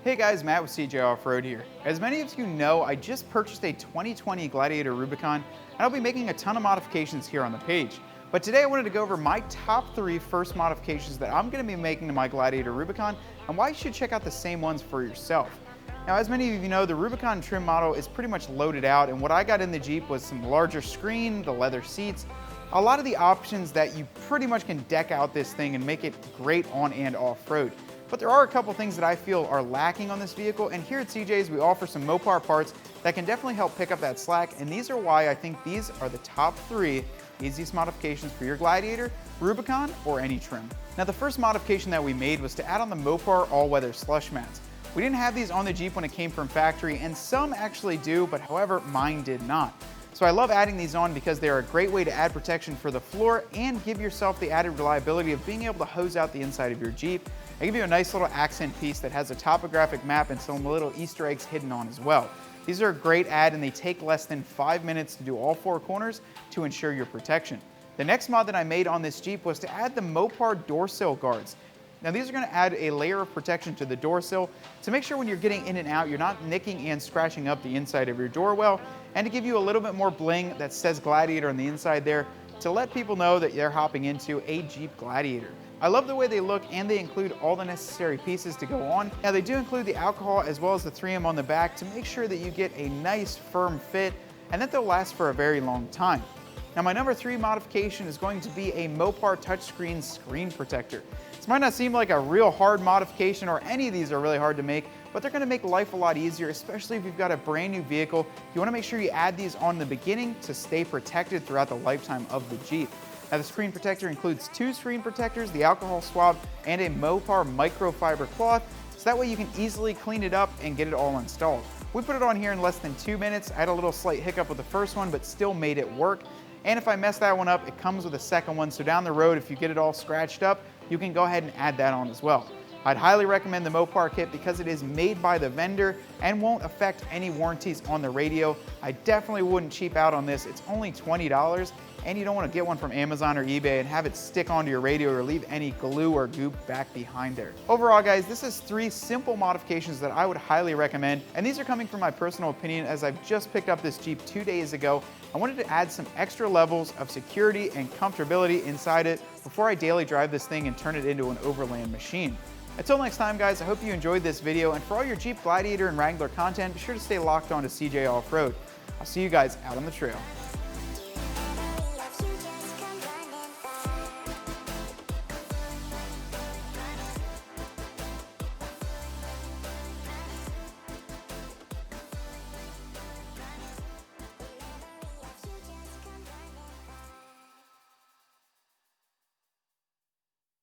Hey guys, Matt with CJ Off-Road here. As many of you know, I just purchased a 2020 Gladiator Rubicon, and I'll be making a ton of modifications here on the page. But today I wanted to go over my top 3 first modifications that I'm going to be making to my Gladiator Rubicon, and why you should check out the same ones for yourself. Now, as many of you know, the Rubicon trim model is pretty much loaded out, and what I got in the Jeep was some larger screen, the leather seats, a lot of the options that you pretty much can deck out this thing and make it great on and off-road. But there are a couple things that I feel are lacking on this vehicle, and here at CJ's we offer some Mopar parts that can definitely help pick up that slack, and these are why I think these are the top 3 easiest modifications for your Gladiator, Rubicon, or any trim. Now, the first modification that we made was to add on the Mopar all-weather slush mats. We didn't have these on the Jeep when it came from factory, and some actually do, but however, mine did not. So I love adding these on because they are a great way to add protection for the floor and give yourself the added reliability of being able to hose out the inside of your Jeep. They give you a nice little accent piece that has a topographic map and some little Easter eggs hidden on as well. These are a great add, and they take less than 5 minutes to do all 4 corners to ensure your protection. The next mod that I made on this Jeep was to add the Mopar door sill guards. Now, these are going to add a layer of protection to the door sill to make sure when you're getting in and out, you're not nicking and scratching up the inside of your door well, and to give you a little bit more bling that says Gladiator on the inside there to let people know that they're hopping into a Jeep Gladiator. I love the way they look, and they include all the necessary pieces to go on. Now, they do include the alcohol as well as the 3M on the back to make sure that you get a nice firm fit and that they'll last for a very long time. Now, my number 3 modification is going to be a Mopar touchscreen screen protector. This might not seem like a real hard modification, or any of these are really hard to make, but they're going to make life a lot easier, especially if you've got a brand new vehicle. You want to make sure you add these on the beginning to stay protected throughout the lifetime of the Jeep. Now, the screen protector includes 2 screen protectors, the alcohol swab, and a Mopar microfiber cloth, so that way you can easily clean it up and get it all installed. We put it on here in less than 2 minutes. I had a little slight hiccup with the first one, but still made it work. And if I mess that one up, it comes with a second one, so down the road, if you get it all scratched up, you can go ahead and add that on as well. I'd highly recommend the Mopar kit because it is made by the vendor and won't affect any warranties on the radio. I definitely wouldn't cheap out on this. It's only $20, and you don't want to get one from Amazon or eBay and have it stick onto your radio or leave any glue or goop back behind there. Overall, guys, this is 3 simple modifications that I would highly recommend, and these are coming from my personal opinion as I've just picked up this Jeep 2 days ago. I wanted to add some extra levels of security and comfortability inside it before I daily drive this thing and turn it into an overland machine. Until next time, guys, I hope you enjoyed this video, and for all your Jeep Gladiator and Wrangler content, be sure to stay locked on to CJ Off-Road. I'll see you guys out on the trail.